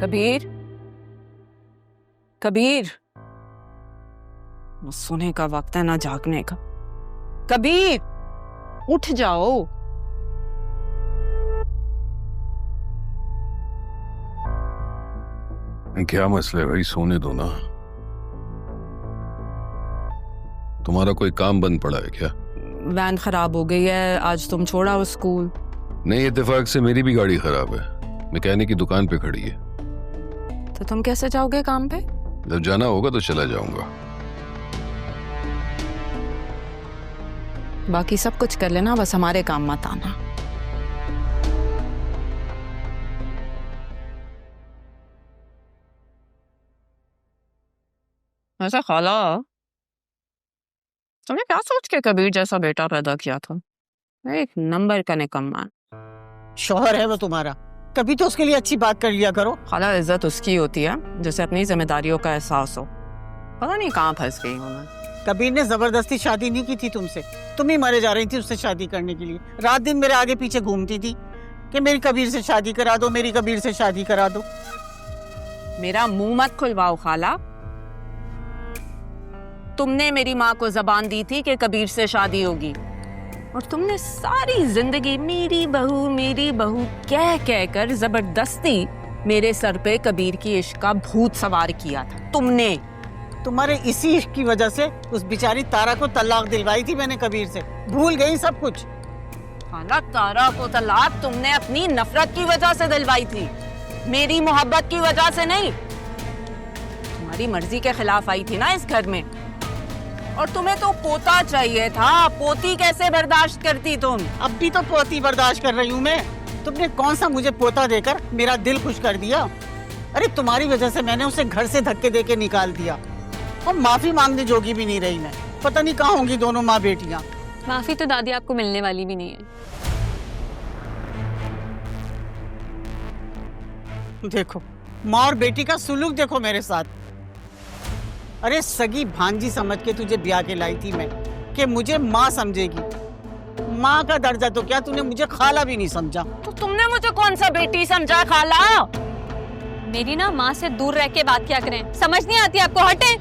कबीर, कबीर, न सोने का वक्त है ना जागने का। कबीर, उठ जाओ। क्या मसला है भाई, सोने दो ना। तुम्हारा कोई काम बंद पड़ा है क्या? वैन खराब हो गई है, आज तुम छोड़ा हो स्कूल। नहीं, इत्तेफाक से मेरी भी गाड़ी खराब है, मैकेनिक की दुकान पे खड़ी है। तो तुम कैसे जाओगे काम पे? जब जाना होगा तो चला जाऊंगा। बाकी सब कुछ कर लेना, बस हमारे काम मत आना। ऐसा खाला, तुमने क्या सोच के कबीर जैसा बेटा पैदा किया था? एक नंबर का निकम्मा। शौहर है वो तुम्हारा, कभी तो उसके लिए अच्छी बात कर लिया करो। खाला, इज्जत उसकी होती है जिसे अपनी जिम्मेदारियों का एहसास हो। पता नहीं कहाँ फंस गई हूँ मैं। कबीर ने जबरदस्ती शादी नहीं की थी तुमसे, तुम ही मरे जा रही थी उससे शादी करने के लिए। रात दिन मेरे आगे पीछे घूमती थी कि मेरी कबीर से शादी करा दो, मेरी कबीर से शादी करा दो। मेरा मुंह मत खुलवाओ खाला। तुमने मेरी माँ को जबान दी थी कि कबीर से शादी होगी, और तुमने सारी जिंदगी मेरी बहू कह कह कर जबरदस्ती मेरे सर पे कबीर की इश्क का भूत सवार किया था तुमने। तुम्हारे इसी इश्क की वजह से उस बेचारी तारा को तलाक दिलवाई थी मैंने कबीर से, भूल गई सब कुछ। खाला, तारा को तलाक तुमने अपनी नफरत की वजह से दिलवाई थी, मेरी मोहब्बत की वजह से नहीं। तुम्हारी मर्जी के खिलाफ आई थी ना इस घर में, और तुम्हें तो पोता चाहिए था, पोती कैसे बर्दाश्त करती तुम? अब भी तो पोती बर्दाश्त कर रही हूँ मैं। तुमने कौन सा मुझे पोता देकर मेरा दिल खुश कर दिया? अरे तुम्हारी वजह से मैंने उसे घर से धक्के देके निकाल दिया, और माफी मांगने जोगी भी नहीं रही मैं। पता नहीं कहाँ होंगी दोनों माँ बेटियाँ। माफी तो दादी आपको मिलने वाली भी नहीं है। देखो, माँ और बेटी का सुलूक देखो मेरे साथ। अरे सगी भांजी समझ के तुझे ब्याह के लाई थी मैं, कि मुझे माँ समझेगी। माँ का दर्जा तो क्या, तूने मुझे खाला भी नहीं समझा। तो तुमने मुझे कौन सा बेटी समझा खाला? मेरी ना माँ से दूर रह के बात क्या करें, समझ नहीं आती आपको, हटे।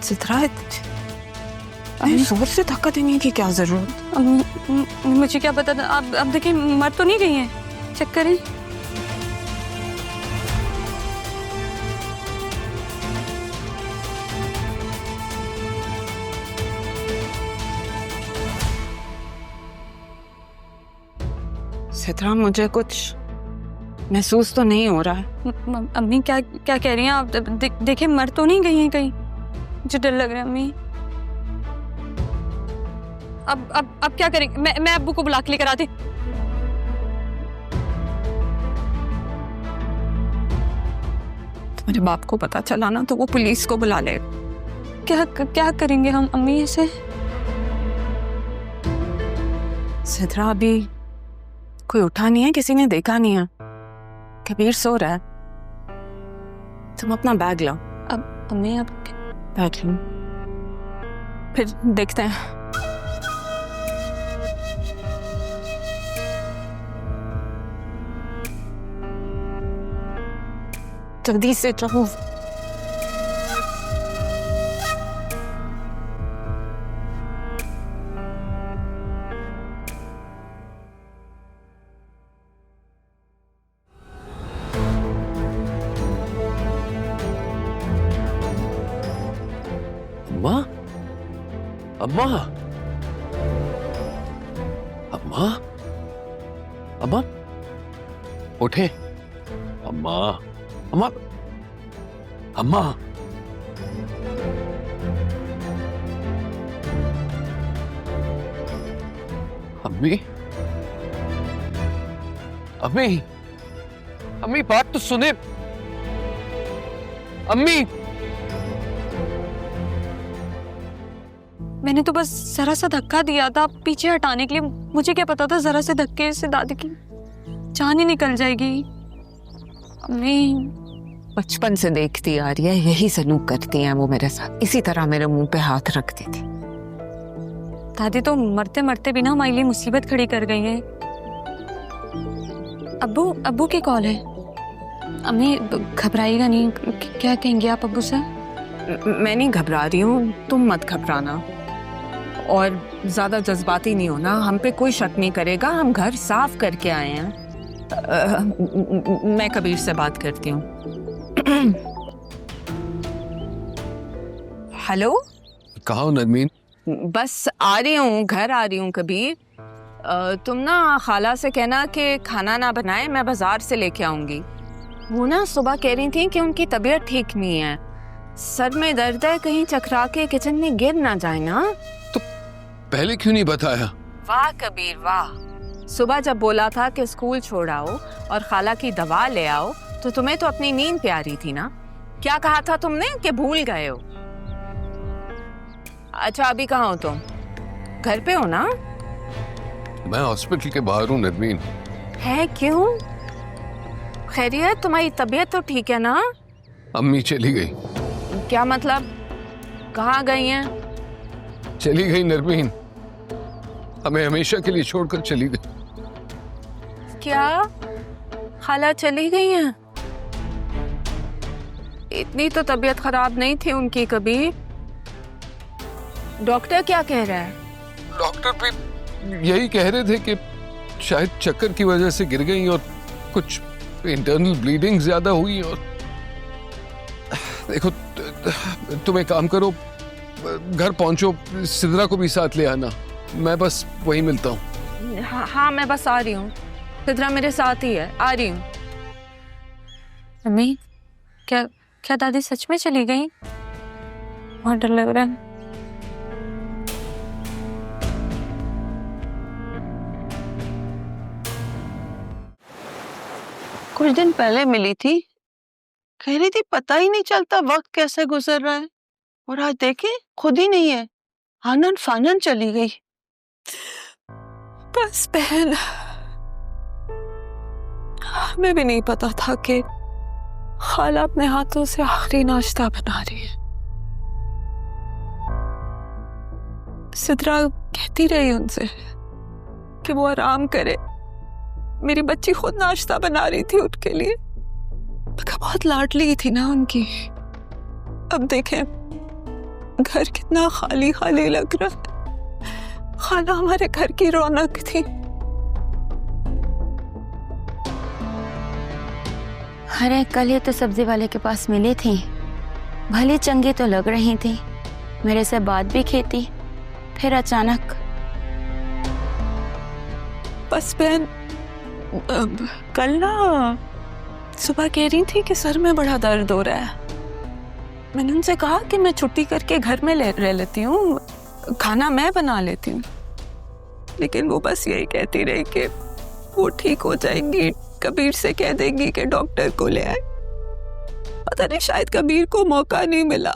सितरा, जोर से धक्का देने की क्या जरूरत? मुझे क्या पता था। अब देखिए, मर तो नहीं गई हैं, चेक करें। सितरा, मुझे कुछ महसूस तो नहीं हो रहा है। अम्मी क्या क्या कह रही हैं आप? देखिए, मर तो नहीं गई हैं कहीं, मुझे डर लग रहा है अम्मी। अब क्या करेंगे? मैं अब्बू को बुला के लेकर आती। तुम्हारे बाप को पता चला ना तो वो पुलिस को बुला ले। क्या करेंगे हम अम्मी ऐसे? सितरा, अभी कोई उठा नहीं है, किसी ने देखा नहीं है, कबीर सो रहा है। तुम अपना बैग लाओ। अब अम्मी, अब बैग लो, फिर देखते हैं। जल्दी से चलो। अम्मा, अम्मा, अम्मा, अम्मा, उठे। अम्मा, अम्मा, अम्मा, अम्मी, अम्मी, अम्मी, बात तो सुने। अम्मी, मैंने तो बस जरा सा धक्का दिया था पीछे हटाने के लिए। मुझे क्या पता था जरा से धक्के से दादी की जान ही निकल जाएगी। अम्मी, बचपन से देखती आ रही है, यही सलूक करती हैं वो मेरे साथ, इसी तरह मेरे मुंह पे हाथ रखती थी। दादी तो मरते मरते भी ना हमारे लिए मुसीबत खड़ी कर गई है। अब्बू की कॉल है। अम्मी घबराइएगा नहीं, क्या कहेंगे आप अब्बू से? मैं नहीं घबरा रही हूँ, तुम मत घबराना और ज्यादा जज्बाती नहीं होना। हम पे कोई शक नहीं करेगा, हम घर साफ करके आए हैं। मैं कबीर से बात करती हूँ। हेलो, कहाँ हो नरमीन? बस आ रही हूँ, घर आ रही हूँ कबीर। तुम ना खाला से कहना कि खाना ना बनाए, मैं बाजार से लेके आऊंगी। वो ना सुबह कह रही थी कि उनकी तबीयत ठीक नहीं है, सर में दर्द है, कहीं चकरा के किचन में गिर ना जाए ना। तो पहले क्यों नहीं बताया? वाह कबीर वाह, सुबह जब बोला था कि स्कूल छोड़ आओ और खाला की दवा ले आओ तो तुम्हें तो अपनी नींद प्यारी थी ना। क्या कहा था तुमने कि भूल गए हो? अच्छा अभी कहाँ हो तुम? घर पे हो ना? मैं हॉस्पिटल के बाहर हूँ नरमीन। है क्यों? खैरियत, तुम्हारी तबीयत तो ठीक है ना? अम्मी चली गई। क्या मतलब? कहाँ गई हैं? चली गई नरमीन, हमें हमेशा के लिए छोड़कर चली गई। क्या खाला चली गई हैं? इतनी तो तबीयत खराब नहीं थी उनकी कभी। डॉक्टर क्या कह रहा है? डॉक्टर भी यही कह रहे थे कि शायद चक्कर की वजह से गिर गई और कुछ इंटरनल ब्लीडिंग ज्यादा हुई। और देखो तुम एक काम करो, घर पहुंचो, सिद्रा को भी साथ ले आना, मैं बस वहीं मिलता हूँ। हाँ मैं बस आ रही हूँ, सिद्रा मेरे साथ ही है, आ रही हूँ। अम्मी क्या दादी सच में चली गई? बहुत डर लग रहा है। कुछ दिन पहले मिली थी, कह रही थी पता ही नहीं चलता वक्त कैसे गुजर रहा है, और आज देखे खुद ही नहीं है, आनन फानन चली गई। बस बहन, हमें भी नहीं पता था कि खाला अपने हाथों से आखिरी नाश्ता बना रही है। सिद्रा कहती रही उनसे कि वो आराम करे, मेरी बच्ची खुद नाश्ता बना रही थी उनके लिए, मगर बहुत लाडली थी ना उनकी। अब देखें घर कितना खाली खाली लग रहा है। खाला हमारे घर की रौनक थी। अरे कल ही तो सब्जी वाले के पास मिली थी, भली चंगी तो लग रही थी, मेरे से बात भी की थी, फिर अचानक। बस बहन, कल ना सुबह कह रही थी कि सर में बड़ा दर्द हो रहा है। मैंने उनसे कहा कि मैं छुट्टी करके घर में रह लेती हूँ, खाना मैं बना लेती हूँ, लेकिन वो बस यही कहती रही कि वो ठीक हो जाएंगी, कबीर से कह देंगी कि डॉक्टर को ले आए। पता नहीं शायद कबीर को मौका नहीं मिला।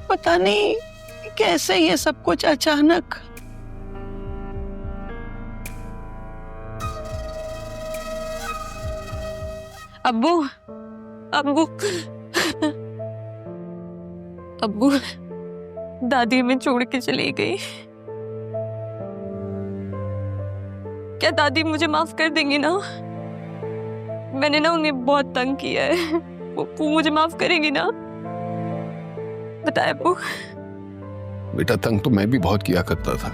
पता नहीं कैसे ये सब कुछ अचानक। अब्बू अब्बू अब्बू दादी में छोड़ के चली गई। क्या दादी मुझे माफ कर देंगी ना? मैंने ना उन्हें बहुत तंग किया है, वो मुझे माफ करेंगी ना? बताए अब्बू। बेटा तंग तो मैं भी बहुत किया करता था,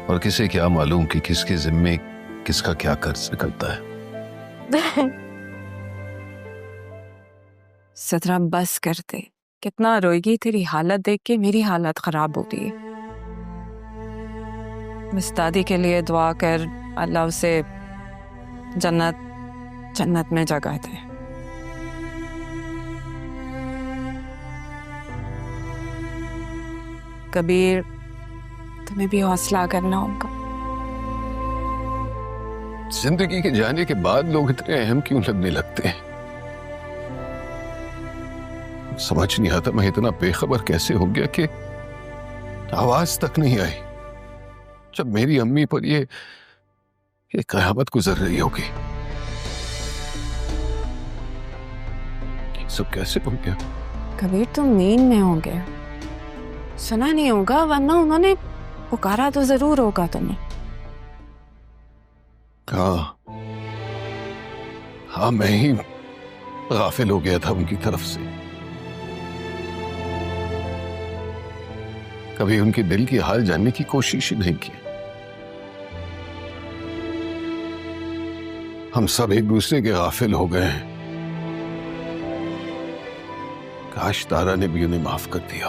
और किसे क्या मालूम कि किसके जिम्मे किसका क्या कर्ज निकलता है। सिद्रा बस कर दे, कितना रोएगी, तेरी हालत देख के मेरी हालत खराब हो रही है। मिस दादी के लिए दुआ कर, अल्लाह उसे जन्नत में जगह दे। कबीर तुम्हें भी हौसला करना होगा। जिंदगी के जाने के बाद लोग इतने अहम क्यों लगने लगते हैं? समझ नहीं आता मैं इतना बेखबर कैसे हो गया कि आवाज तक नहीं आई जब मेरी अम्मी पर ये ये कयामत गुजर रही होगी। ये सब कैसे हो गया? कबीर तुम नींद में होंगे, सुना नहीं होगा, वरना उन्होंने पुकारा तो जरूर होगा तुम्हें। हाँ, मैं ही गाफिल हो गया था उनकी तरफ से। कभी उनके दिल की हाल जानने की कोशिश ही नहीं की। हम सब एक दूसरे के गाफिल हो गए हैं। काश तारा ने भी उन्हें माफ कर दिया।